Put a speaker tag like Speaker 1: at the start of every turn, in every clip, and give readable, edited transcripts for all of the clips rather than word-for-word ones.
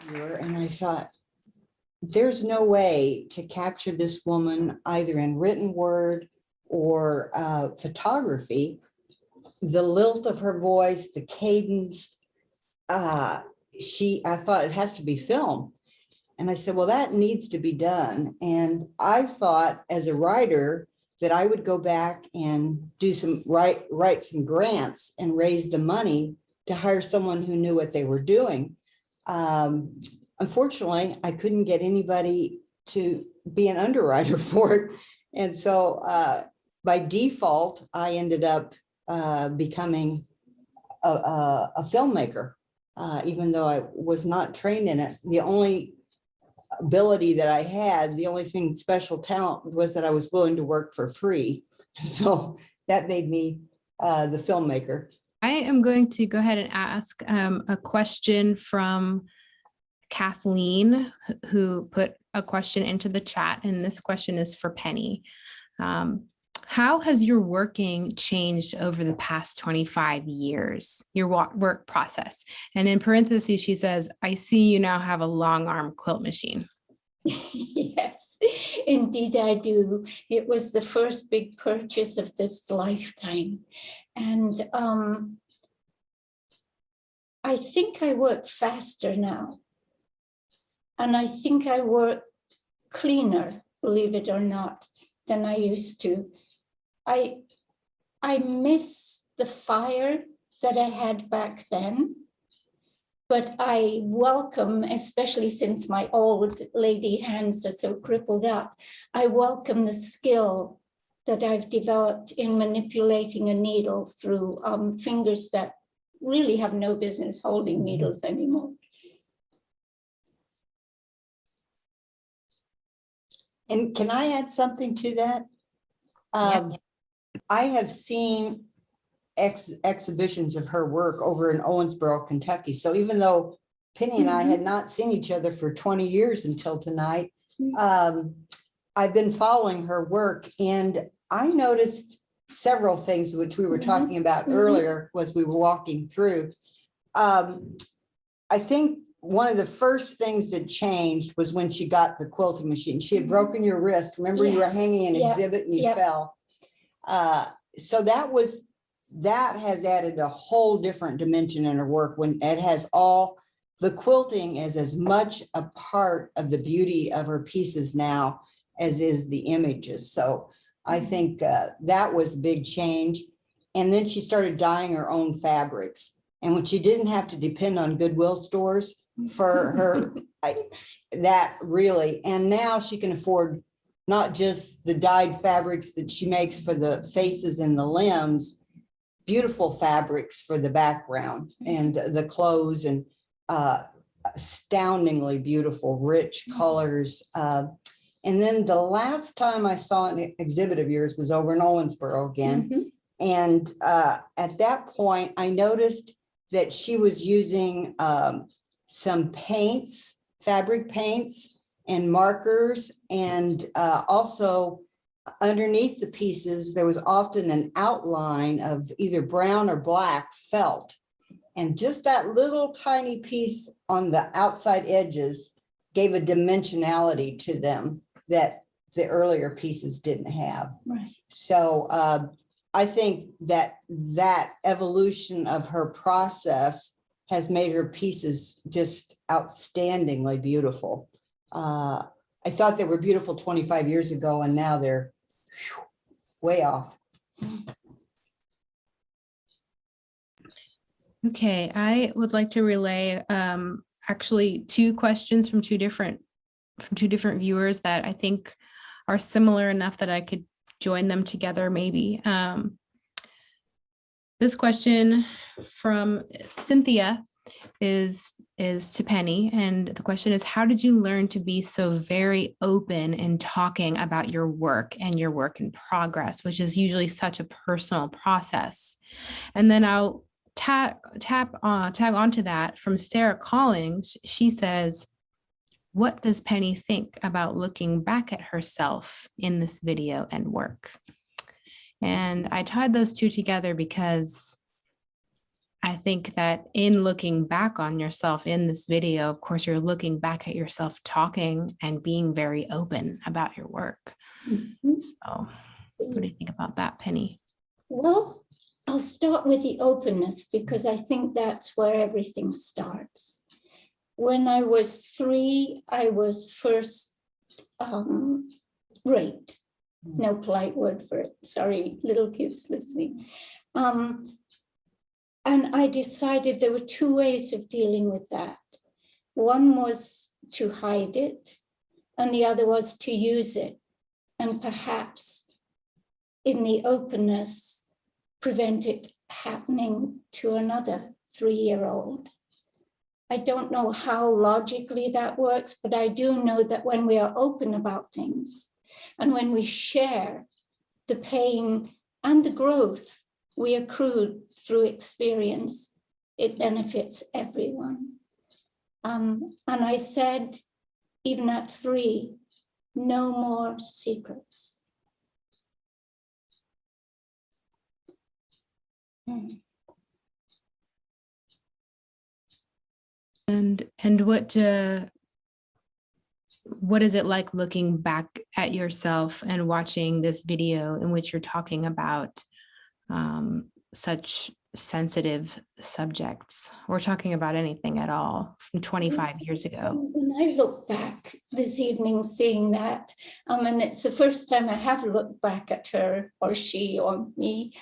Speaker 1: her and I thought, there's no way to capture this woman either in written word or photography. The lilt of her voice, the cadence, I thought it has to be film. And I said, well, that needs to be done. And I thought as a writer that I would go back and do write some grants and raise the money to hire someone who knew what they were doing. Unfortunately, I couldn't get anybody to be an underwriter for it. And so by default, I ended up becoming a filmmaker, even though I was not trained in it. The only ability that I had, the only thing special talent was that I was willing to work for free. So that made me the filmmaker.
Speaker 2: I am going to go ahead and ask a question from Kathleen, who put a question into the chat, and this question is for Penny. How has your working changed over the past 25 years, your work process? And in parentheses, she says, I see you now have a long arm quilt machine.
Speaker 3: Yes, indeed I do. It was the first big purchase of this lifetime. And I think I work faster now. And I think I work cleaner, believe it or not, than I used to. I miss the fire that I had back then, but I welcome, especially since my old lady hands are so crippled up, I welcome the skill that I've developed in manipulating a needle through fingers that really have no business holding needles anymore.
Speaker 1: And can I add something to that? I have seen exhibitions of her work over in Owensboro, Kentucky. So even though Penny and I had not seen each other for 20 years until tonight, I've been following her work, and I noticed several things which we were talking about earlier as we were walking through. I think one of the first things that changed was when she got the quilting machine. She had broken your wrist. Remember, you were hanging an exhibit and you fell. So that has added a whole different dimension in her work, when it has all, the quilting is as much a part of the beauty of her pieces now as is the images. So I think that was a big change. And then she started dyeing her own fabrics. And when she didn't have to depend on Goodwill stores for her, that really, and now she can afford not just the dyed fabrics that she makes for the faces and the limbs, beautiful fabrics for the background and the clothes, and astoundingly beautiful, rich colors. And then the last time I saw an exhibit of yours was over in Owensboro again. And at that point, I noticed that she was using some paints, fabric paints and markers, and also underneath the pieces, there was often an outline of either brown or black felt. And just that little tiny piece on the outside edges gave a dimensionality to them that the earlier pieces didn't have.
Speaker 3: Right.
Speaker 1: So I think that evolution of her process has made her pieces just outstandingly beautiful. I thought they were beautiful 25 years ago, and now they're way off.
Speaker 2: Okay, I would like to relay actually two questions from two different viewers that I think are similar enough that I could join them together maybe. This question from Cynthia is to Penny, and the question is, how did you learn to be so very open in talking about your work and your work in progress, which is usually such a personal process? And then I'll tag onto that from Sarah Collins. She says, what does Penny think about looking back at herself in this video and work? And I tied those two together because I think that in looking back on yourself in this video, of course, you're looking back at yourself talking and being very open about your work.
Speaker 3: Mhm.
Speaker 2: So what do you think about that, Penny?
Speaker 3: Well, I'll start with the openness because I think that's where everything starts. When I was 3, I was first raped. No polite word for it. Sorry, little kids listening. And I decided there were 2 ways of dealing with that. One was to hide it, and the other was to use it, and perhaps in the openness, prevent it happening to another 3-year-old. I don't know how logically that works, but I do know that when we are open about things and when we share the pain and the growth we accrued through experience, it benefits everyone. And I said, even at 3, no more secrets.
Speaker 2: And what is it like looking back at yourself and watching this video in which you're talking about such sensitive subjects, or talking about anything at all from 25 years ago?
Speaker 3: When I look back this evening seeing that, and it's the first time I have looked back at her or she or me,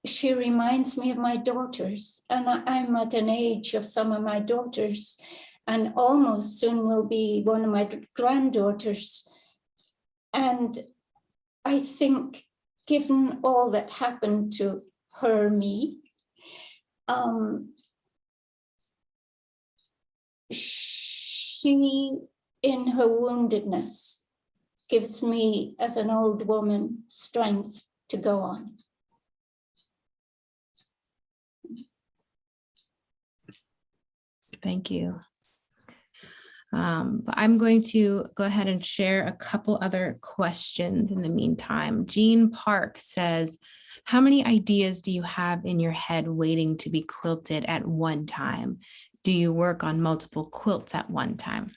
Speaker 3: she reminds me of my daughters, and I'm at an age of some of my daughters, and almost soon will be one of my granddaughters. And I think, given all that happened to her, me, she, in her woundedness, gives me, as an old woman, strength to go on.
Speaker 2: Thank you. But I'm going to go ahead and share a couple other questions in the meantime. Jean Park says, how many ideas do you have in your head waiting to be quilted at one time? Do you work on multiple quilts at one time?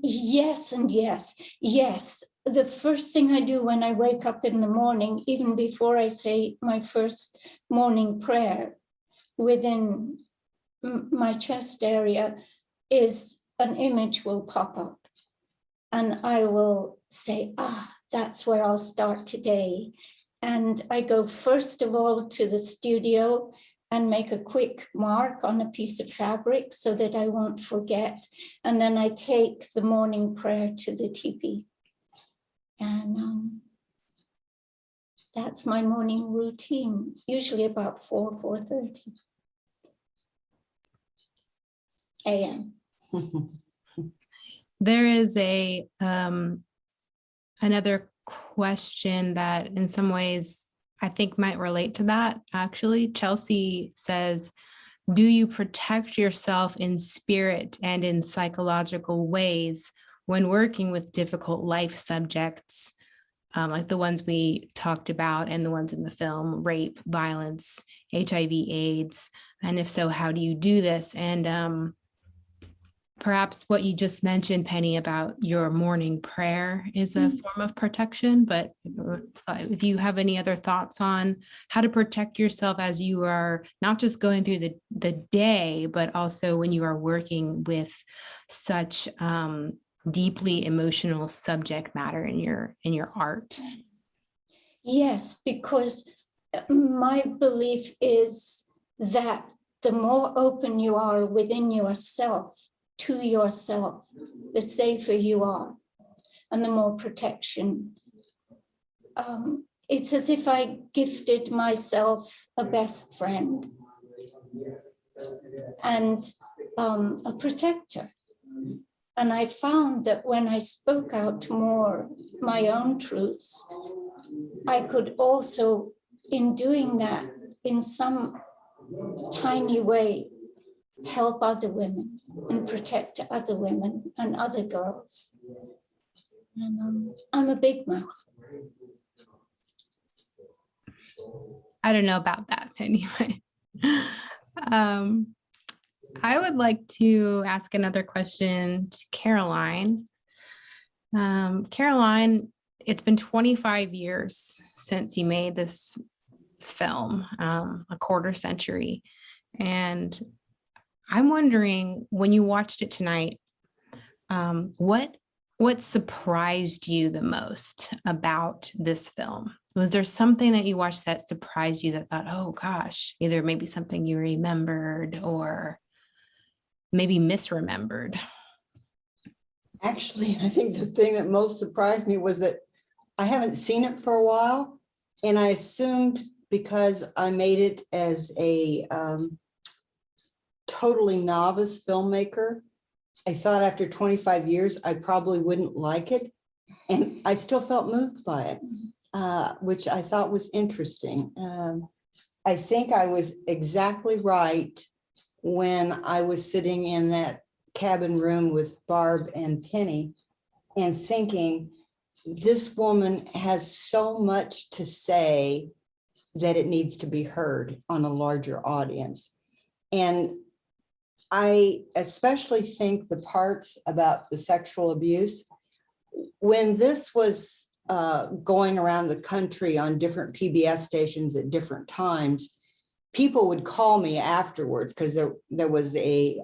Speaker 3: Yes and yes. Yes, the first thing I do when I wake up in the morning, even before I say my first morning prayer, within my chest area, is an image will pop up. And I will say, that's where I'll start today. And I go first of all to the studio and make a quick mark on a piece of fabric so that I won't forget. And then I take the morning prayer to the teepee. And that's my morning routine, usually about 4:30 a.m.
Speaker 2: There is a another question that in some ways I think might relate to that. Actually, Chelsea says, do you protect yourself in spirit and in psychological ways when working with difficult life subjects, like the ones we talked about and the ones in the film, rape, violence, HIV, AIDS? And if so, how do you do this? And perhaps what you just mentioned, Penny, about your morning prayer is a form of protection, but if you have any other thoughts on how to protect yourself as you are not just going through the day, but also when you are working with such deeply emotional subject matter in your art.
Speaker 3: Yes, because my belief is that the more open you are within yourself, to yourself, the safer you are, and the more protection. It's as if I gifted myself a best friend and a protector. And I found that when I spoke out more my own truths, I could also, in doing that, in some tiny way, help other women and protect other women and other girls. And I'm a big mouth.
Speaker 2: I don't know about that anyway. I would like to ask another question to Caroline. Caroline, it's been 25 years since you made this film, a quarter century. And I'm wondering, when you watched it tonight, what surprised you the most about this film? Was there something that you watched that surprised you that thought, oh gosh, either maybe something you remembered or maybe misremembered?
Speaker 1: Actually, I think the thing that most surprised me was that I haven't seen it for a while. And I assumed because I made it as a totally novice filmmaker, I thought after 25 years, I probably wouldn't like it. And I still felt moved by it, which I thought was interesting. I think I was exactly right when I was sitting in that cabin room with Barb and Penny and thinking, this woman has so much to say that it needs to be heard on a larger audience. And I especially think the parts about the sexual abuse, when this was going around the country on different PBS stations at different times, people would call me afterwards because there was a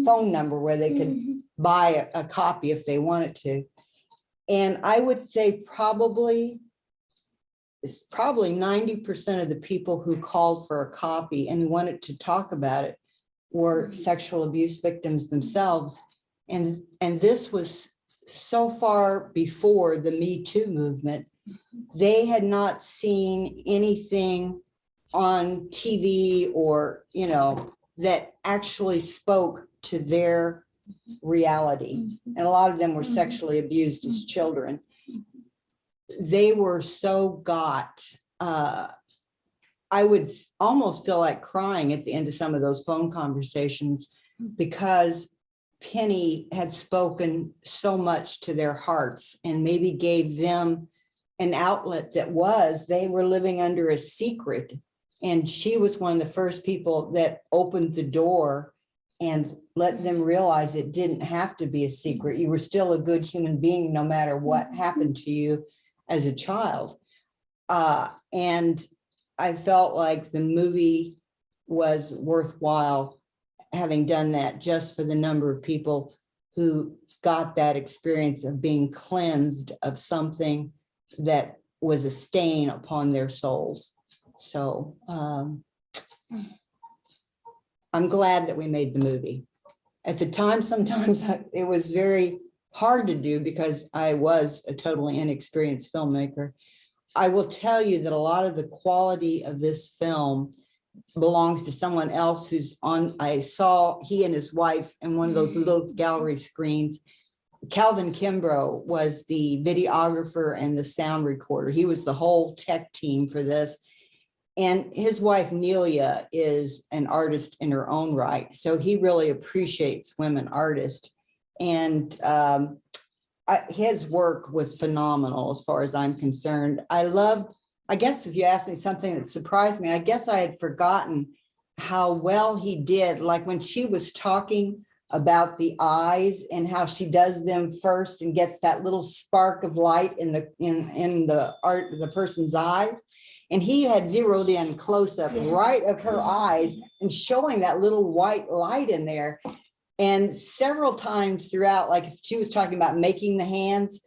Speaker 1: phone number where they could buy a copy if they wanted to. And I would say probably 90% of the people who called for a copy and who wanted to talk about it were sexual abuse victims themselves. And this was so far before the Me Too movement. They had not seen anything on TV or, that actually spoke to their reality. And a lot of them were sexually abused as children. They were so got, I would almost feel like crying at the end of some of those phone conversations because Penny had spoken so much to their hearts and maybe gave them an outlet that they were living under a secret. And she was one of the first people that opened the door and let them realize it didn't have to be a secret. You were still a good human being, no matter what happened to you as a child. And I felt like the movie was worthwhile having done that just for the number of people who got that experience of being cleansed of something that was a stain upon their souls. So I'm glad that we made the movie. At the time, sometimes it was very hard to do because I was a totally inexperienced filmmaker. I will tell you that a lot of the quality of this film belongs to someone else who's on. I saw he and his wife in one of those little gallery screens. Calvin Kimbrough was the videographer and the sound recorder. He was the whole tech team for this. And his wife, Nelia, is an artist in her own right. So he really appreciates women artists. And his work was phenomenal as far as I'm concerned. I guess if you asked me something that surprised me, I guess I had forgotten how well he did. Like when she was talking about the eyes and how she does them first and gets that little spark of light in the person's eyes. And he had zeroed in close up right of her eyes and showing that little white light in there. And several times throughout, like if she was talking about making the hands,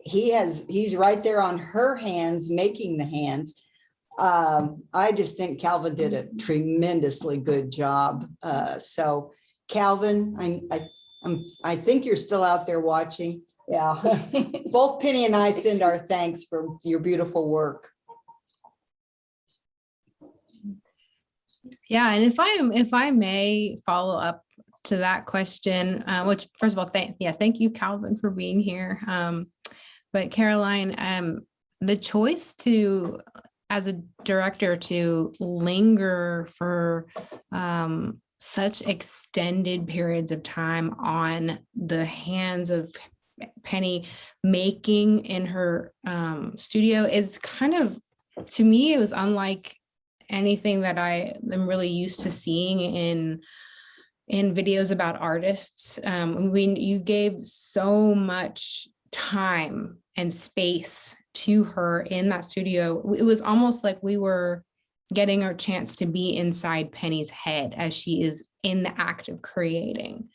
Speaker 1: he's right there on her hands, making the hands. I just think Calvin did a tremendously good job. So Calvin, I think you're still out there watching. Yeah. Both Penny and I send our thanks for your beautiful work.
Speaker 2: Yeah, and if I may follow up to that question, which first of all, thank you, Calvin, for being here. But Caroline, the choice as a director, to linger for such extended periods of time on the hands of Penny making in her studio is kind of to me, it was unlike anything that I am really used to seeing in videos about artists. You gave so much time and space to her in that studio. It was almost like we were getting our chance to be inside Penny's head as she is in the act of creating.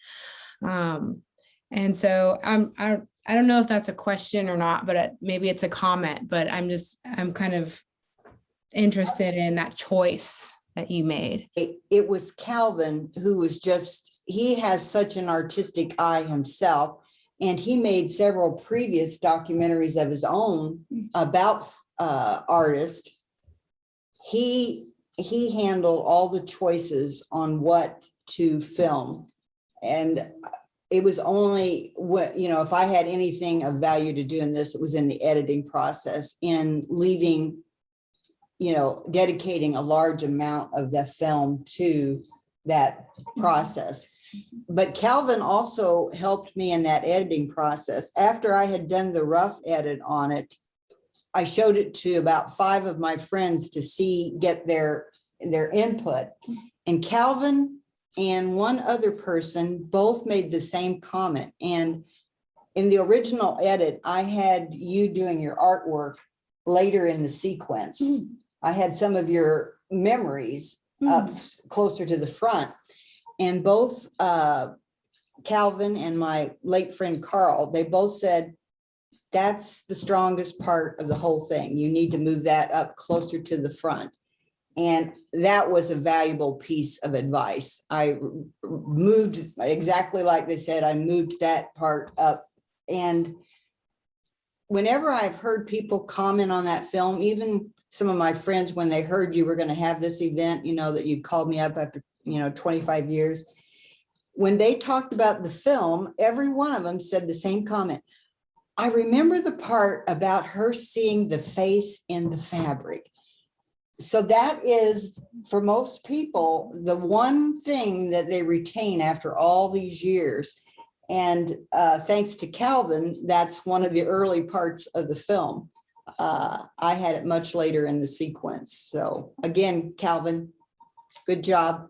Speaker 2: And so I don't know if that's a question or not, but maybe it's a comment, but I'm kind of interested in that choice that you made.
Speaker 1: It was Calvin who was he has such an artistic eye himself, and he made several previous documentaries of his own about artists. He handled all the choices on what to film, and it was only what, if I had anything of value to do in this, it was in the editing process, in leaving, dedicating a large amount of the film to that process. But Calvin also helped me in that editing process. After I had done the rough edit on it, I showed it to about 5 of my friends to get their input. And Calvin and one other person both made the same comment. And in the original edit, I had you doing your artwork later in the sequence. I had some of your memories up closer to the front. And both Calvin and my late friend Carl, they both said, that's the strongest part of the whole thing. You need to move that up closer to the front. And that was a valuable piece of advice. I moved exactly like they said, I moved that part up. And whenever I've heard people comment on that film, even some of my friends, when they heard you were going to have this event, that you'd called me up after, 25 years, when they talked about the film, every one of them said the same comment. I remember the part about her seeing the face in the fabric. So that is, for most people, the one thing that they retain after all these years. And thanks to Calvin, that's one of the early parts of the film. I had it much later in the sequence. So again, Calvin, good job.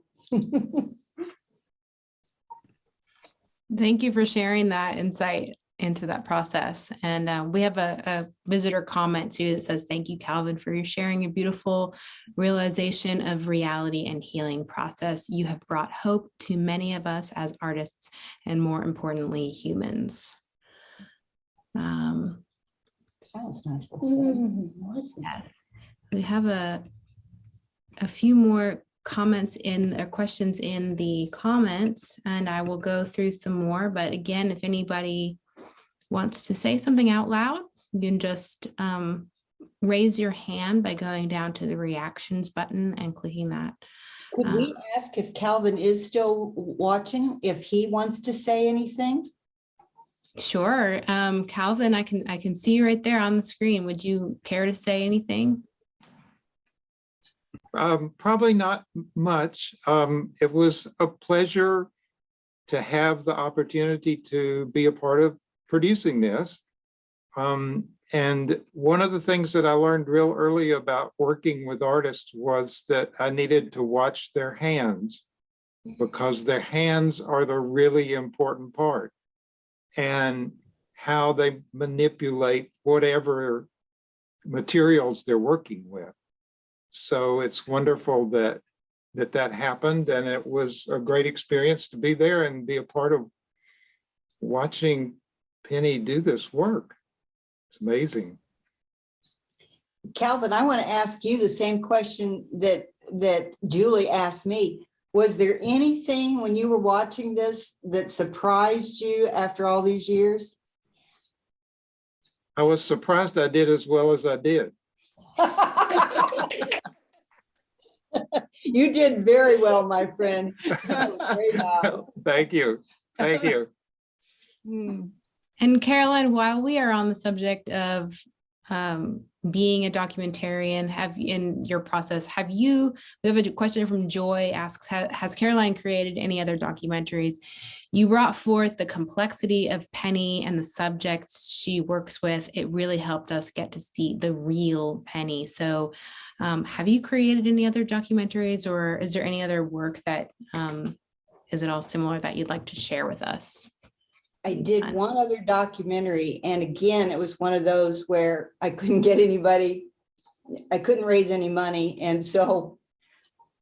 Speaker 2: Thank you for sharing that insight into that process. And we have a visitor comment too that says, thank you, Calvin, for your sharing a beautiful realization of reality and healing process. You have brought hope to many of us as artists and, more importantly, humans.
Speaker 1: That was nice to say.
Speaker 2: Yes. We have a few more comments questions in the comments, and I will go through some more. But again, if anybody wants to say something out loud, you can just raise your hand by going down to the reactions button and clicking that.
Speaker 1: Could we ask if Calvin is still watching, if he wants to say anything?
Speaker 2: Sure. Calvin, I can see you right there on the screen. Would you care to say anything?
Speaker 4: Probably not much. It was a pleasure to have the opportunity to be a part of producing this. And one of the things that I learned real early about working with artists was that I needed to watch their hands, because their hands are the really important part, and how they manipulate whatever materials they're working with. So it's wonderful that happened, and it was a great experience to be there and be a part of watching Penny do this work. It's amazing.
Speaker 1: Calvin, I want to ask you the same question that Julie asked me. Was there anything when you were watching this that surprised you after all these years?
Speaker 4: I was surprised I did as well as I did.
Speaker 1: You did very well, my friend. Great job.
Speaker 4: Thank you. Thank you.
Speaker 2: And Caroline, while we are on the subject of being a documentarian, in your process, we have a question from Joy asks, has Caroline created any other documentaries? You brought forth the complexity of Penny and the subjects she works with. It really helped us get to see the real Penny. So have you created any other documentaries, or is there any other work that is at all similar that you'd like to share with us?
Speaker 1: I did one other documentary, and again, it was one of those where I couldn't get anybody, I couldn't raise any money. And so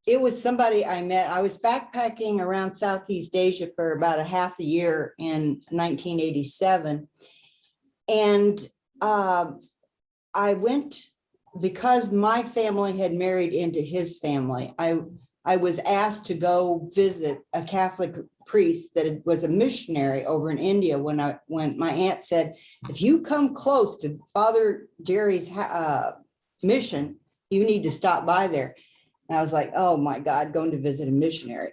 Speaker 1: it was somebody I met. I was backpacking around Southeast Asia for about a half a year in 1987. And I went, because my family had married into his family, I was asked to go visit a Catholic priest that was a missionary over in India when my aunt said, if you come close to Father Jerry's mission, you need to stop by there. And I was like, oh my God, going to visit a missionary.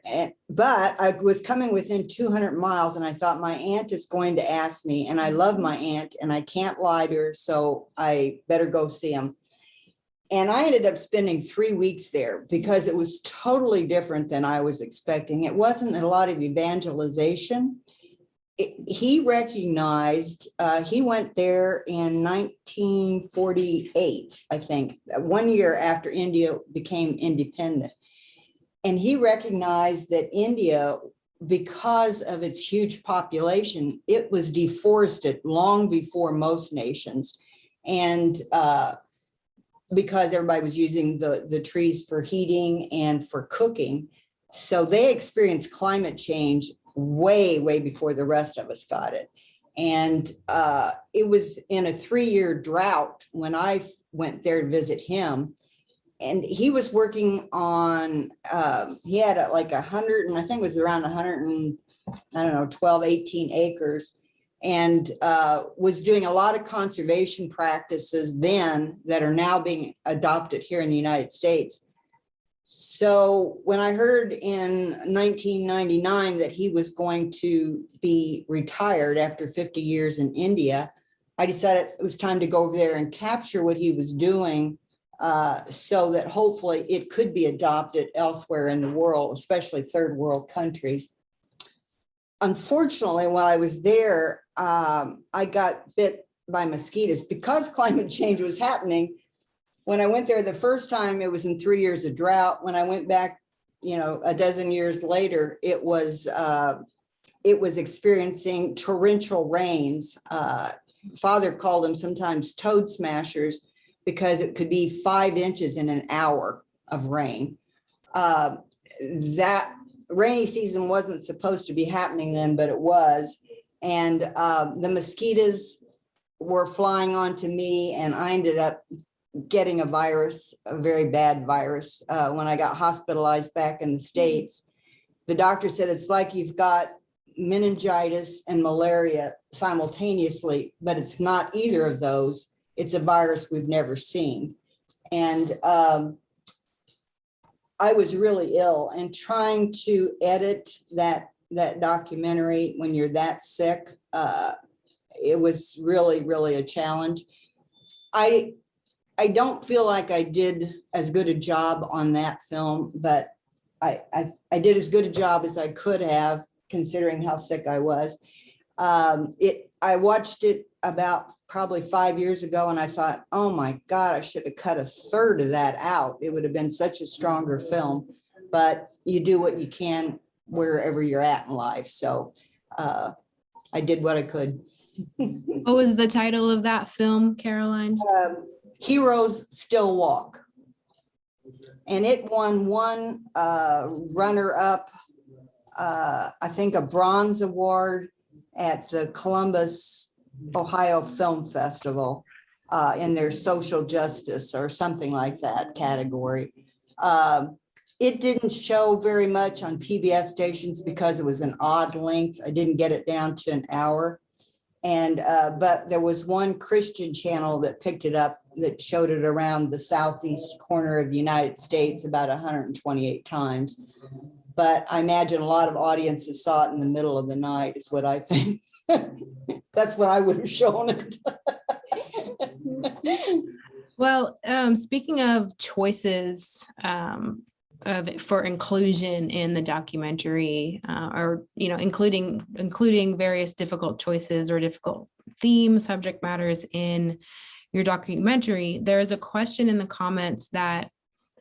Speaker 1: But I was coming within 200 miles and I thought, my aunt is going to ask me, and I love my aunt and I can't lie to her, so I better go see him. And I ended up spending 3 weeks there because it was totally different than I was expecting. It wasn't a lot of evangelization. He recognized, he went there in 1948, I think, 1 year after India became independent. And he recognized that India, because of its huge population, it was deforested long before most nations. And because everybody was using the trees for heating and for cooking. So they experienced climate change way, way before the rest of us got it. And it was in a 3-year drought when I went there to visit him. And he was working on, he had like 100, and I think it was around 100 and, I don't know, 12, 18 acres. And was doing a lot of conservation practices then that are now being adopted here in the United States. So when I heard in 1999 that he was going to be retired after 50 years in India, I decided it was time to go over there and capture what he was doing so that hopefully it could be adopted elsewhere in the world, especially third world countries. Unfortunately, while I was there, I got bit by mosquitoes because climate change was happening. When I went there the first time, it was in 3 years of drought. When I went back, a dozen years later, it was experiencing torrential rains. Father called them sometimes toad smashers because it could be 5 inches in an hour of rain. That rainy season wasn't supposed to be happening then, but it was. And the mosquitoes were flying onto me, and I ended up getting a virus, a very bad virus. When I got hospitalized back in the States, the doctor said, it's like you've got meningitis and malaria simultaneously, but it's not either of those. It's a virus we've never seen. And I was really ill, and trying to edit that documentary when you're that sick, it was really, really a challenge. I don't feel like I did as good a job on that film, but I did as good a job as I could have, considering how sick I was. I watched it about probably 5 years ago, and I thought, oh my God, I should have cut a third of that out. It would have been such a stronger film, but you do what you can wherever you're at in life. So I did what I could.
Speaker 2: What was the title of that film, Caroline?
Speaker 1: Heroes Still Walk. And it won one runner-up, I think a bronze award at the Columbus, Ohio Film Festival in their social justice or something like that category. It didn't show very much on PBS stations because it was an odd length. I didn't get it down to an hour. And but there was one Christian channel that picked it up that showed it around the southeast corner of the United States about 128 times. But I imagine a lot of audiences saw it in the middle of the night is what I think. That's what I would have shown it.
Speaker 2: Well, speaking of choices for inclusion in the documentary, or including various difficult choices or difficult themes, subject matters in your documentary, there is a question in the comments that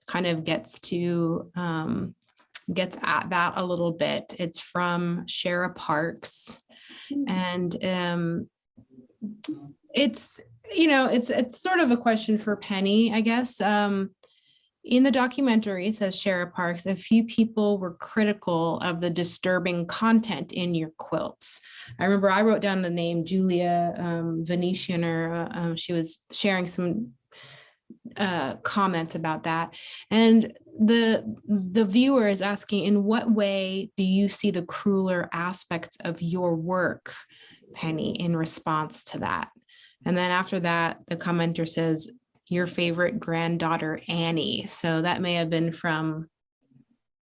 Speaker 2: kind of gets at that a little bit. It's from Shara Parks, and it's sort of a question for Penny, I guess. In the documentary, says Shara Parks, a few people were critical of the disturbing content in your quilts. I remember I wrote down the name Julia Venetianer. She was sharing some comments about that. And the viewer is asking, in what way do you see the crueler aspects of your work, Penny, in response to that? And then after that, the commenter says, your favorite granddaughter, Annie. So that may have been from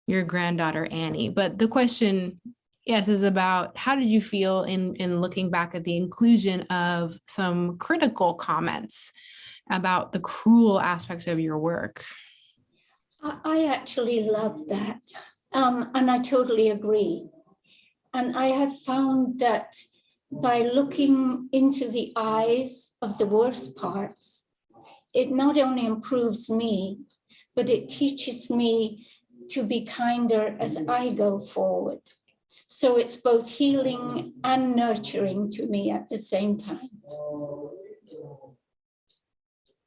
Speaker 2: your granddaughter, Annie. But the question, yes, is about how did you feel in looking back at the inclusion of some critical comments about the cruel aspects of your work?
Speaker 3: I actually love that. And I totally agree. And I have found that by looking into the eyes of the worst parts, it not only improves me, but it teaches me to be kinder as I go forward. So it's both healing and nurturing to me at the same time.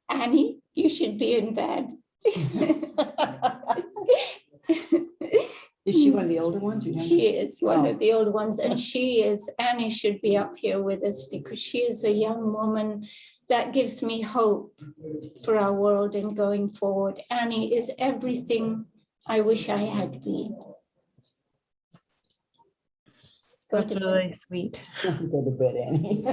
Speaker 3: Annie, you should be in bed.
Speaker 1: Is she one of the older ones?
Speaker 3: She is one of the older ones, and Annie should be up here with us because she is a young woman that gives me hope for our world and going forward. Annie is everything I wish I had been.
Speaker 2: That's really sweet.
Speaker 1: Go to bed, Annie.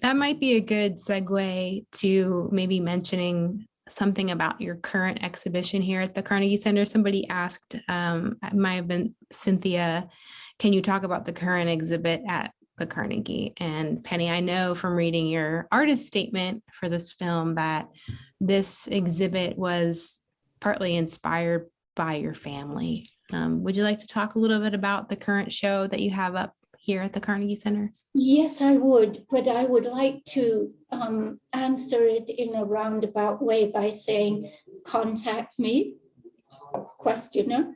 Speaker 2: That might be a good segue to maybe mentioning something about your current exhibition here at the Carnegie Center. Somebody asked, it might have been Cynthia, can you talk about the current exhibit at the Carnegie? And Penny, I know from reading your artist statement for this film that this exhibit was partly inspired by your family. Would you like to talk a little bit about the current show that you have up here at the Carnegie Center?
Speaker 3: Yes, I would, but I would like to answer it in a roundabout way by saying, contact me, questioner.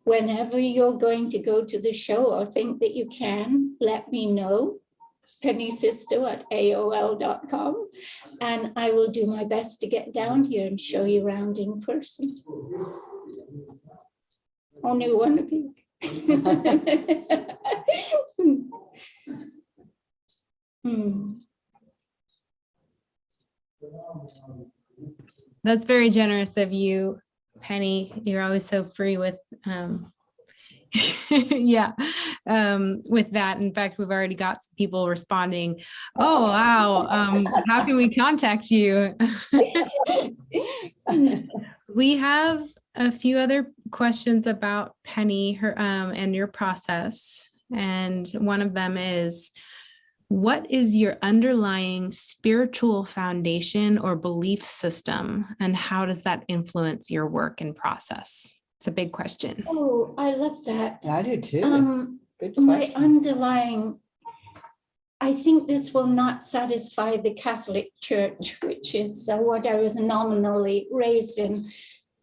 Speaker 3: Whenever you're going to go to the show or think that you can, let me know, pennysisto@aol.com, and I will do my best to get down here and show you around in person. Only one of you.
Speaker 2: That's very generous of you, Penny. You're always so free with with that. In fact, we've already got some people responding, oh wow, how can we contact you? We have a few other questions about Penny, her and your process, and one of them is, what is your underlying spiritual foundation or belief system, and how does that influence your work and process? It's a big question.
Speaker 3: Oh, I love that.
Speaker 1: I do too. Good
Speaker 3: My
Speaker 1: question.
Speaker 3: underlying, I think this will not satisfy the Catholic Church, which is what I was nominally raised in.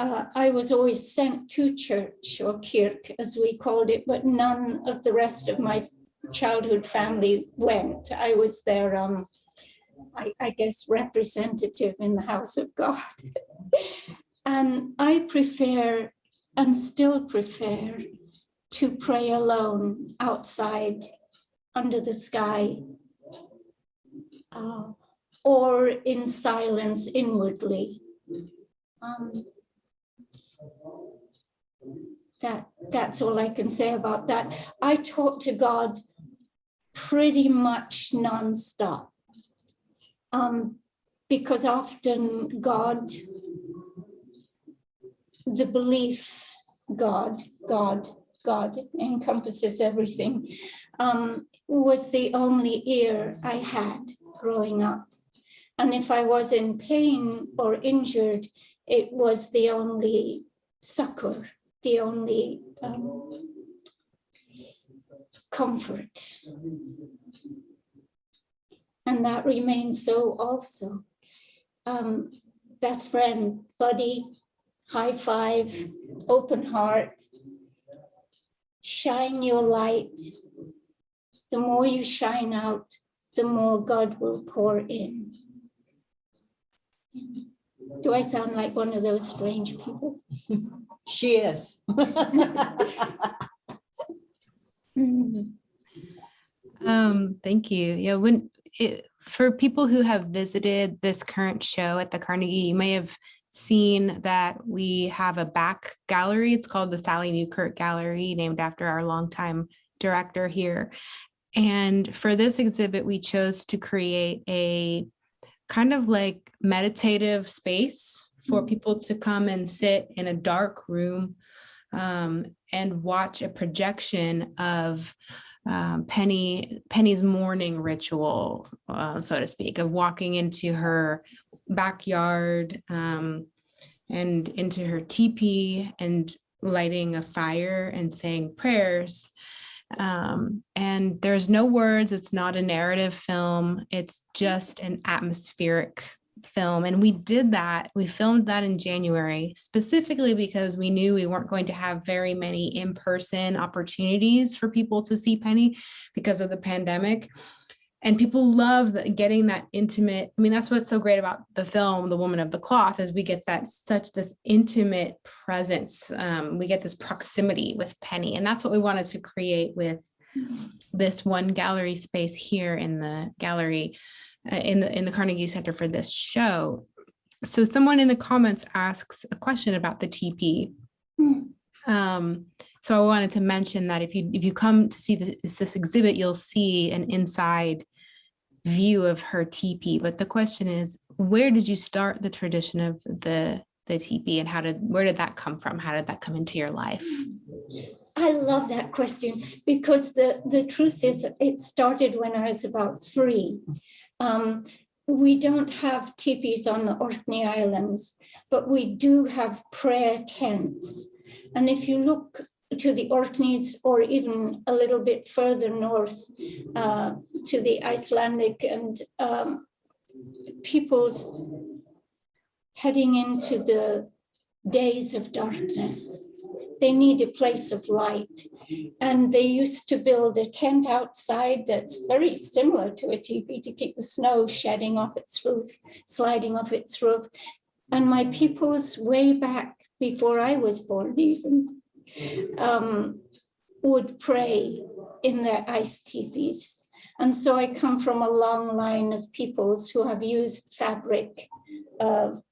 Speaker 3: I was always sent to church, or kirk as we called it, but none of the rest of my childhood family went. I was their, I guess, representative in the house of God. And I prefer, and still prefer, to pray alone outside under the sky, or in silence inwardly. That's all I can say about that. I talk to God pretty much nonstop, because often God, the belief God encompasses everything. was the only ear I had growing up. And if I was in pain or injured, it was the only succor, the only comfort. And that remains so also. Best friend, buddy, high five, open heart, shine your light. The more you shine out, the more God will pour in. Do I sound like one of those strange people?
Speaker 1: She is.
Speaker 2: Thank you. Yeah, for people who have visited this current show at the Carnegie, you may have seen that we have a back gallery. It's called the Sally Newkirk Gallery, named after our longtime director here. And for this exhibit, we chose to create a kind of like meditative space for people to come and sit in a dark room and watch a projection of Penny's morning ritual, so to speak, of walking into her backyard and into her teepee and lighting a fire and saying prayers. And there's no words. It's not a narrative film. It's just an atmospheric film. And we filmed that in January, specifically because we knew we weren't going to have very many in-person opportunities for people to see Penny because of the pandemic. And people love getting that intimate. I mean, that's what's so great about the film, The Woman of the Cloth, is we get this intimate presence. We get this proximity with Penny. And that's what we wanted to create with this one gallery space here in the gallery, in the Carnegie Center for this show. So someone in the comments asks a question about the teepee. So I wanted to mention that if you come to see this exhibit, you'll see an inside view of her teepee. But the question is, where did you start the tradition of the teepee, and where did that come from? How did that come into your life?
Speaker 3: I love that question, because the truth is it started when I was about 3. We don't have teepees on the Orkney Islands, but we do have prayer tents. And if you look to the Orkneys, or even a little bit further north to the Icelandic and peoples heading into the days of darkness, they need a place of light. And they used to build a tent outside that's very similar to a teepee to keep the snow shedding off its roof, sliding off its roof. And my peoples way back before I was born even, would pray in their ice teepees. And so I come from a long line of peoples who have used fabric,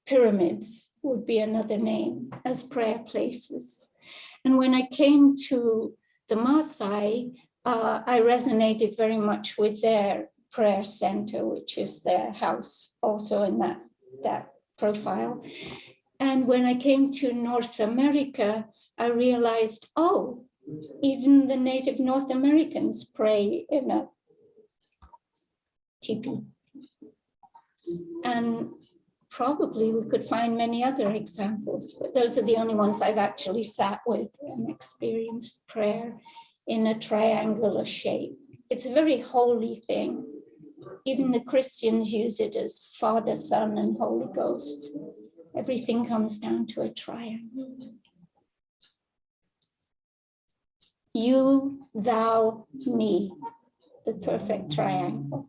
Speaker 3: pyramids would be another name, as prayer places. And when I came to the Maasai, I resonated very much with their prayer center, which is their house also in that profile. And when I came to North America, I realized, even the native North Americans pray in a teepee. And probably we could find many other examples, but those are the only ones I've actually sat with and experienced prayer in a triangular shape. It's a very holy thing. Even the Christians use it as Father, Son, and Holy Ghost. Everything comes down to a triangle. You, thou, me, the perfect triangle.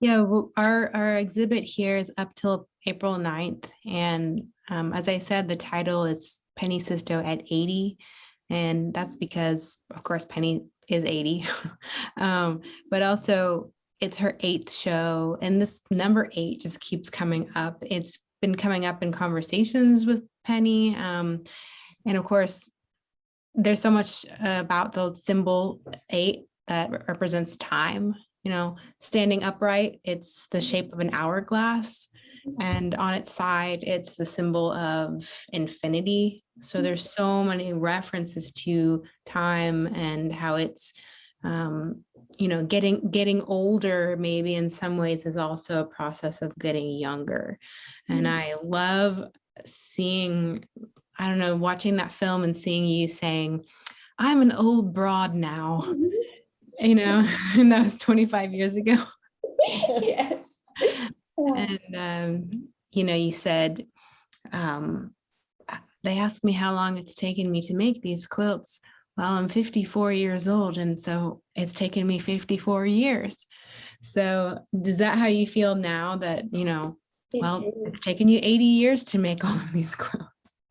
Speaker 2: Yeah, well, our exhibit here is up till April 9th. And as I said, the title is Penny Sisto at 80. And that's because, of course, Penny is 80. But also it's her 8th show. And this number 8 just keeps coming up. It's been coming up in conversations with Penny. And of course, there's so much about the symbol 8 that represents time. Standing upright, it's the shape of an hourglass. And on its side, it's the symbol of infinity. So there's so many references to time and how it's, getting older, maybe in some ways is also a process of getting younger. And I love seeing, I don't know, watching that film and seeing you saying, I'm an old broad now, and that was 25 years ago.
Speaker 3: Yes.
Speaker 2: And, you said, they asked me how long it's taken me to make these quilts. Well, I'm 54 years old, and so it's taken me 54 years. So is that how you feel now that, it's taken you 80 years to make all of these quilts?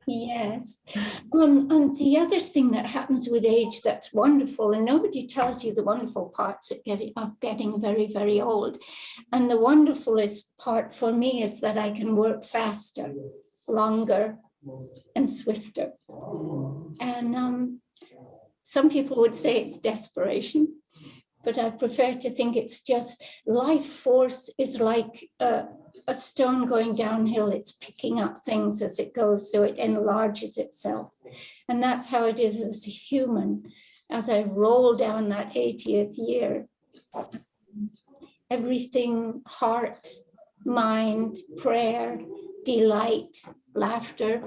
Speaker 3: Yes. And the other thing that happens with age that's wonderful, and nobody tells you the wonderful parts of getting very, very old. And the wonderfulest part for me is that I can work faster, longer, and swifter. And some people would say it's desperation, but I prefer to think it's just life force is like a stone going downhill. It's picking up things as it goes, so it enlarges itself. And that's how it is as a human. As I roll down that 80th year, everything, heart, mind, prayer, delight, laughter,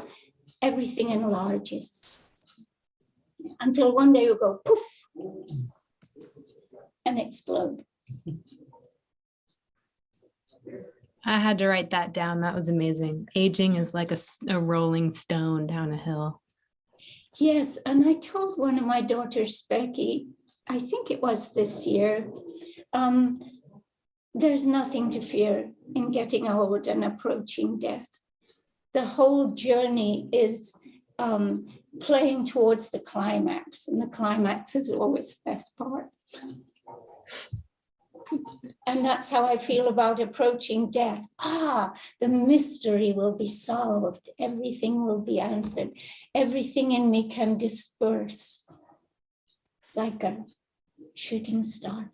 Speaker 3: everything enlarges. Until one day you go poof and explode.
Speaker 2: I had to write that down. That was amazing. Aging is like a rolling stone down a hill.
Speaker 3: Yes, and I told one of my daughters, Becky, I think it was this year, there's nothing to fear in getting old and approaching death. The whole journey is playing towards the climax, and the climax is always the best part. And that's how I feel about approaching death. The mystery will be solved. Everything will be answered. Everything in me can disperse like a shooting star.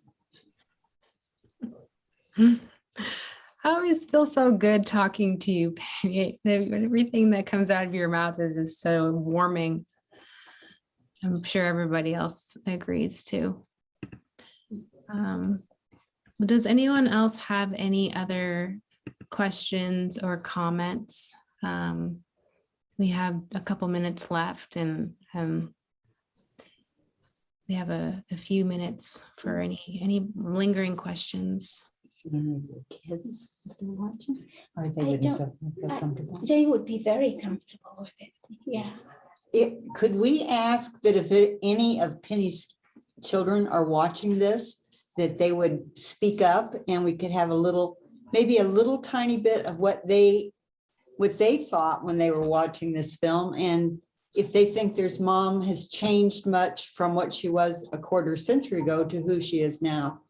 Speaker 2: I always feel so good talking to you, Penny. Everything that comes out of your mouth is just so warming. I'm sure everybody else agrees too. Does anyone else have any other questions or comments? We have a couple minutes left, and we have a few minutes for any lingering questions.
Speaker 1: Any of your kids, if they're watching, or they wouldn't feel comfortable?
Speaker 3: They would be very comfortable with it. Yeah.
Speaker 1: Could we ask that if any of Penny's children are watching this, that they would speak up and we could have maybe a little tiny bit of what they thought when they were watching this film, and if they think their mom has changed much from what she was a quarter century ago to who she is now.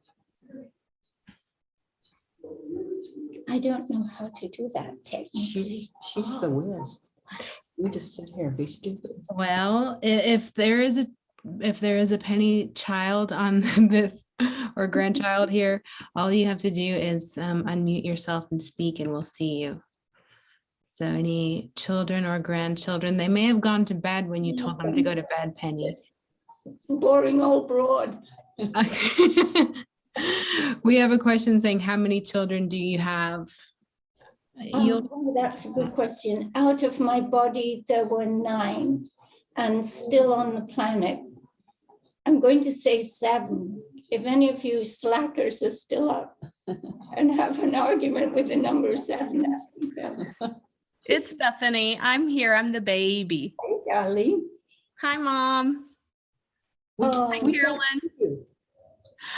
Speaker 3: I don't know how to do that technically.
Speaker 1: She's the whiz. We just sit here and be stupid.
Speaker 2: Well, if there is a Penny child on this or grandchild here, all you have to do is unmute yourself and speak, and we'll see you. So any children or grandchildren, they may have gone to bed when you told them to go to bed, Penny.
Speaker 3: Boring old broad.
Speaker 2: We have a question saying, how many children do you have?
Speaker 3: That's a good question. Out of my body, there were 9, and still on the planet, I'm going to say 7. If any of you slackers are still up and have an argument with the number 7.
Speaker 5: It's Bethany. I'm here. I'm the baby.
Speaker 3: Hey, darling.
Speaker 5: Hi, Mom. Hi,
Speaker 1: We
Speaker 5: Carolyn.
Speaker 1: can't see you.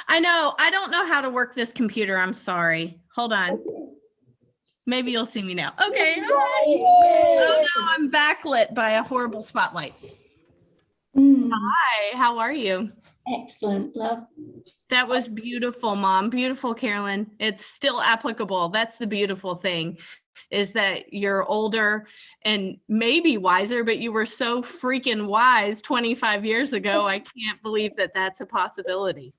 Speaker 5: I know. I don't know how to work this computer. I'm sorry. Hold on. Maybe you'll see me now. Okay. Oh, no, I'm backlit by a horrible spotlight. Hi, how are you?
Speaker 3: Excellent, love.
Speaker 5: That was beautiful, Mom. Beautiful, Carolyn. It's still applicable. That's the beautiful thing, is that you're older and maybe wiser, but you were so freaking wise 25 years ago. I can't believe that that's a possibility.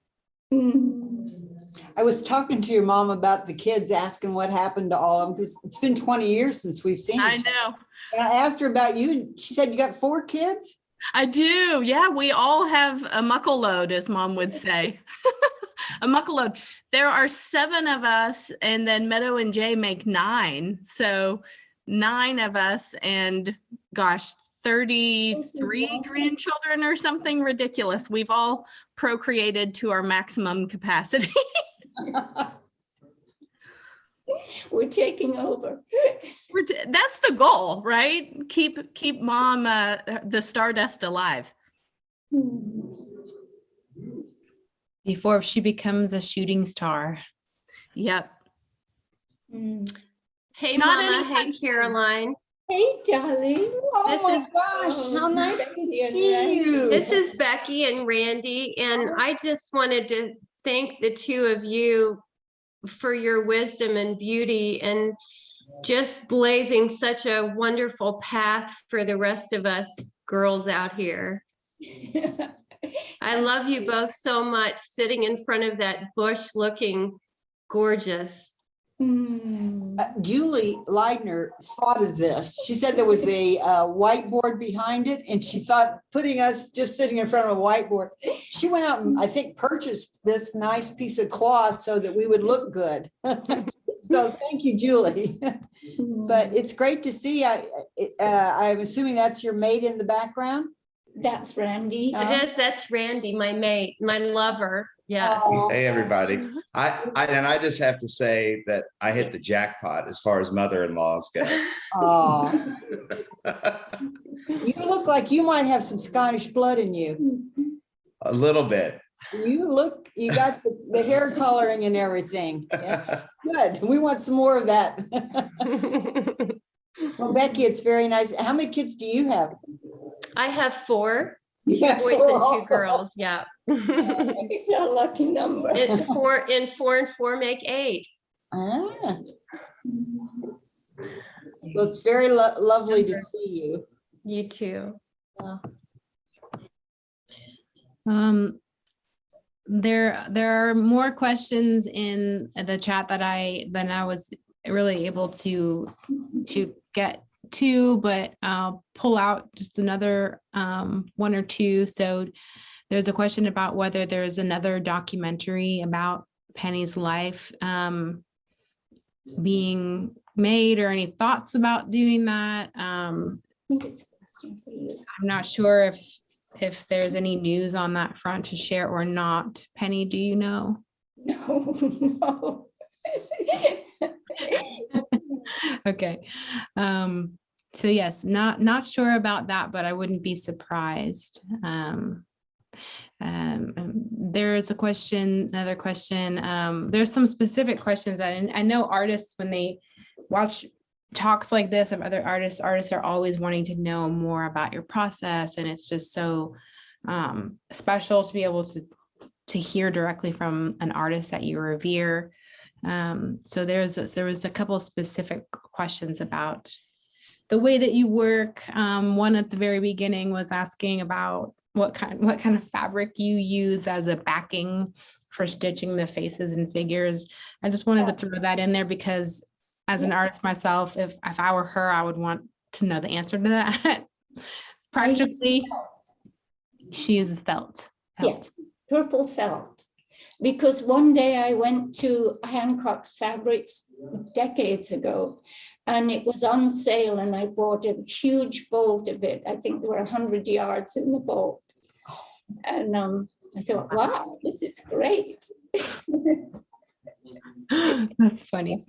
Speaker 1: I was talking to your mom about the kids, asking what happened to all of them, because it's been 20 years since we've seen
Speaker 5: I
Speaker 1: each other.
Speaker 5: know.
Speaker 1: And I asked her about you, and she said you got 4 kids?
Speaker 5: I do. Yeah, we all have a muckle load, as Mom would say. A muckle load. There are 7 of us, and then Meadow and Jay make 9. So 9 of us, and gosh, 33 grandchildren or something ridiculous. We've all procreated to our maximum capacity.
Speaker 3: We're taking over.
Speaker 5: That's the goal, right? Keep Mom the stardust alive.
Speaker 2: Before she becomes a shooting star.
Speaker 5: Yep.
Speaker 6: Hey,
Speaker 5: Not
Speaker 6: Mama.
Speaker 5: anytime
Speaker 6: Hey, Caroline.
Speaker 3: Hey, darling.
Speaker 1: Oh
Speaker 6: This
Speaker 1: my
Speaker 6: is-
Speaker 1: gosh, how nice to
Speaker 3: Becky and
Speaker 1: see
Speaker 3: Randy.
Speaker 1: you.
Speaker 6: This is Becky and Randy, and I just wanted to thank the 2 of you for your wisdom and beauty and just blazing such a wonderful path for the rest of us girls out here. I love you both so much, sitting in front of that bush looking gorgeous.
Speaker 1: Julie Leidner thought of this. She said there was a whiteboard behind it, and she thought putting us just sitting in front of a whiteboard. She went out and I think purchased this nice piece of cloth so that we would look good. So thank you, Julie. But it's great to see. I'm assuming that's your mate in the background.
Speaker 3: That's Randy.
Speaker 6: It is, that's Randy, my mate, my lover. Yes.
Speaker 1: Oh,
Speaker 7: Hey, everybody. I just have to say that I hit the jackpot as far as mother-in-laws go.
Speaker 1: oh. You look like you might have some Scottish blood in you.
Speaker 7: A little bit.
Speaker 1: You got the hair coloring and everything. Yeah, good. We want some more of that. Well, Becky, it's very nice. How many kids do you have?
Speaker 6: I have 4
Speaker 1: Yes,
Speaker 6: boys
Speaker 1: we're
Speaker 6: and 2
Speaker 1: also-
Speaker 6: girls. Yeah.
Speaker 3: It's a lucky number.
Speaker 6: And 4 and 4 make 8.
Speaker 1: Ah. Well, it's very lovely to see you.
Speaker 6: You too.
Speaker 2: There are more questions in the chat than I was really able to get to, but I'll pull out just another 1 or 2. So there's a question about whether there's another documentary about Penny's life being made, or any thoughts about doing that.
Speaker 3: I think it's a question for you.
Speaker 2: I'm not sure if there's any news on that front to share or not. Penny, do you know?
Speaker 3: No.
Speaker 2: Okay. So yes, not sure about that, but I wouldn't be surprised. There's another question. There's some specific questions, and I know artists, when they watch talks like this of other artists are always wanting to know more about your process, and it's just so special to be able to hear directly from an artist that you revere. So there was a couple of specific questions about the way that you work. One at the very beginning was asking about what kind of fabric you use as a backing for stitching the faces and figures. I just wanted to throw that in there because as an artist myself, if I were her, I would want to know the answer to that. Practically, she uses felt.
Speaker 3: Yeah, purple felt. Because one day I went to Hancock's Fabrics decades ago, and it was on sale, and I bought a huge bolt of it. I think there were 100 yards in the bolt. And I thought, wow, this is great.
Speaker 2: That's funny.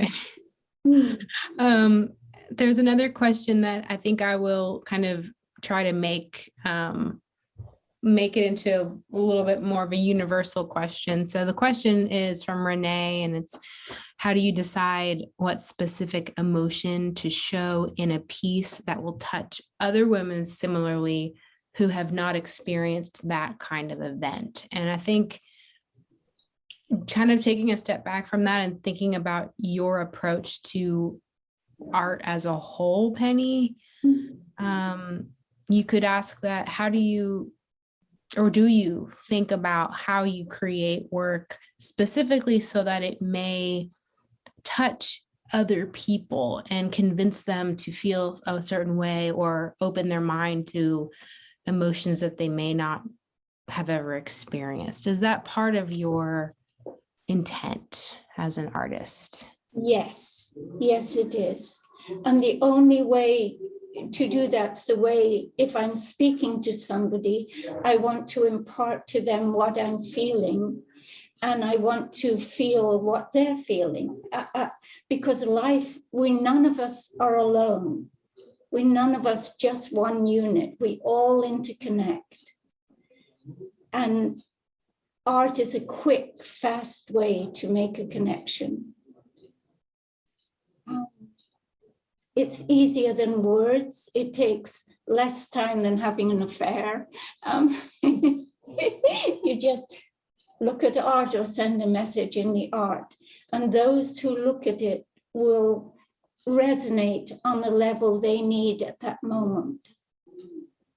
Speaker 2: There's another question that I think I will kind of try to make it into a little bit more of a universal question. So the question is from Renee, and it's, how do you decide what specific emotion to show in a piece that will touch other women similarly who have not experienced that kind of event? And I think kind of taking a step back from that and thinking about your approach to art as a whole, Penny, you could ask that, how do you or do you think about how you create work specifically so that it may touch other people and convince them to feel a certain way or open their mind to emotions that they may not have ever experienced? Is that part of your intent as an artist?
Speaker 3: Yes, yes, it is. And the only way to do that's the way, if I'm speaking to somebody, I want to impart to them what I'm feeling, and I want to feel what they're feeling. Because life, none of us are alone. None of us just one unit. We all interconnect. And art is a quick, fast way to make a connection. It's easier than words. It takes less time than having an affair. You just look at art or send a message in the art, and those who look at it will resonate on the level they need at that moment.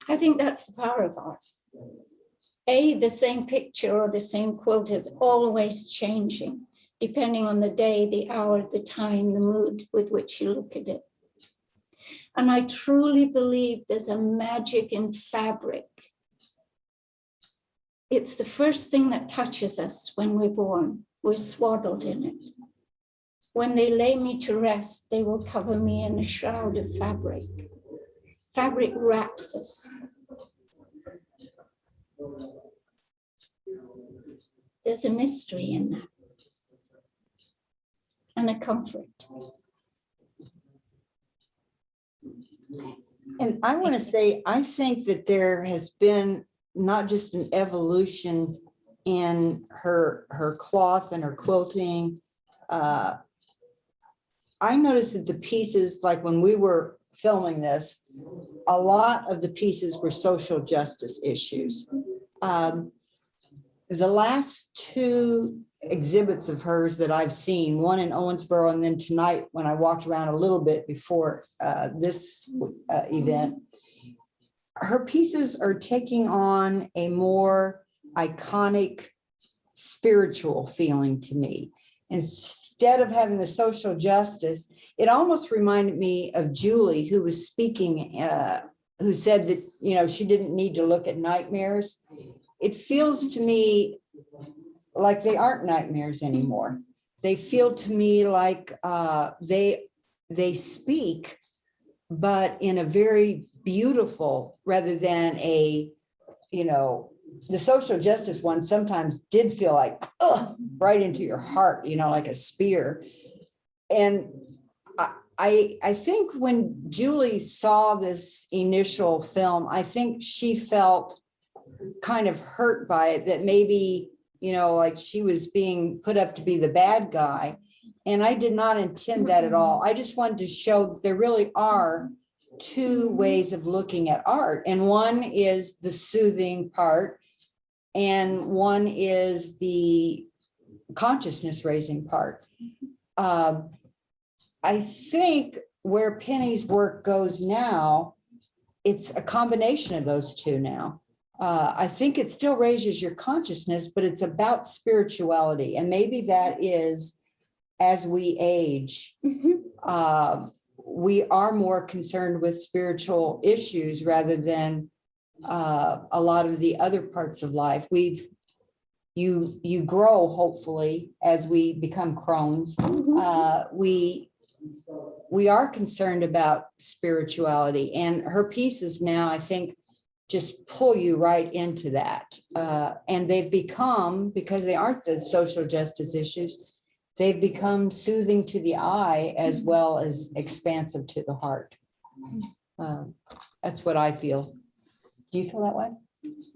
Speaker 3: I think that's the power of art. The same picture or the same quilt is always changing, depending on the day, the hour, the time, the mood with which you look at it. And I truly believe there's a magic in fabric. It's the first thing that touches us when we're born. We're swaddled in it. When they lay me to rest, they will cover me in a shroud of fabric. Fabric wraps us. There's a mystery in that, and a comfort.
Speaker 1: And I want to say, I think that there has been not just an evolution in her cloth and her quilting. I noticed that the pieces, like when we were filming this, a lot of the pieces were social justice issues. The last two exhibits of hers that I've seen, one in Owensboro, and then tonight when I walked around a little bit before this event, her pieces are taking on a more iconic spiritual feeling to me. Instead of having the social justice, it almost reminded me of Julie, who was speaking, who said that, you know, she didn't need to look at nightmares. It feels to me like they aren't nightmares anymore. They feel to me like they speak, but in a very beautiful, rather than a, you know, the social justice one sometimes did feel like, right into your heart, you know, like a spear. And I think when Julie saw this initial film, I think she felt kind of hurt by it, that maybe, you know, like she was being put up to be the bad guy. And I did not intend that at all. I just wanted to show that there really are two ways of looking at art. And one is the soothing part, and one is the consciousness raising part. I think where Penny's work goes now, it's a combination of those two now. I think it still raises your consciousness, but it's about spirituality. And maybe that is, as we age, we are more concerned with spiritual issues rather than a lot of the other parts of life. You grow, hopefully, as we become crones. We are concerned about spirituality, and her pieces now, I think, just pull you right into that. And they've become, because they aren't the social justice issues, they've become soothing to the eye as well as expansive to the heart. That's what I feel. Do you feel that way?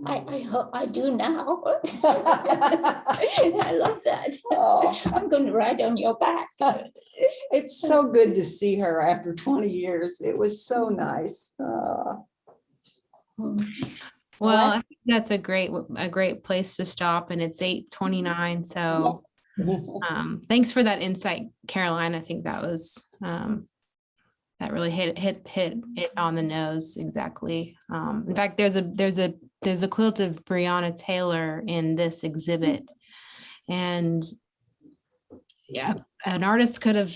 Speaker 3: I hope I do now. I love that. Oh. I'm going to ride on your back.
Speaker 1: It's so good to see her after 20 years. It was so nice.
Speaker 2: Well, I think that's a great place to stop, and it's 8:29. So thanks for that insight, Caroline. I think that was that really hit it on the nose exactly. In fact, there's a there's a quilt of Breonna Taylor in this exhibit. And yeah, an artist could have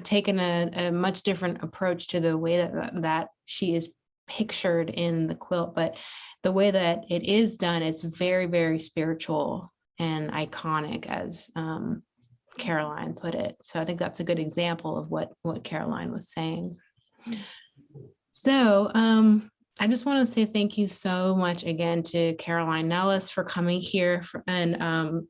Speaker 2: taken a much different approach to the way that she is pictured in the quilt, but the way that it is done, it's very, very spiritual and iconic, as Caroline put it. So I think that's a good example of what Caroline was saying. So I just want to say thank you so much again to Caroline Nellis for coming here from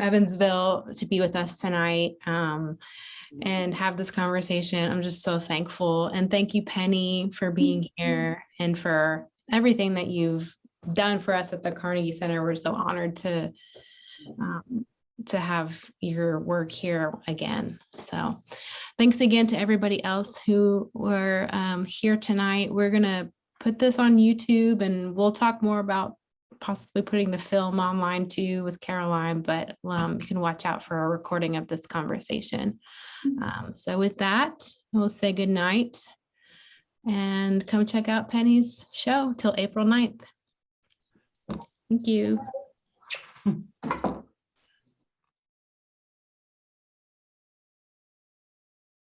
Speaker 2: Evansville to be with us tonight and have this conversation. I'm just so thankful. And thank you, Penny, for being here and for everything that you've done for us at the Carnegie Center. We're so honored to have your work here again. So thanks again to everybody else who were here tonight. We're going to put this on YouTube, and we'll talk more about possibly putting the film online too with Caroline, but you can watch out for a recording of this conversation. So with that, we'll say good night and come check out Penny's show till April 9th. Thank you.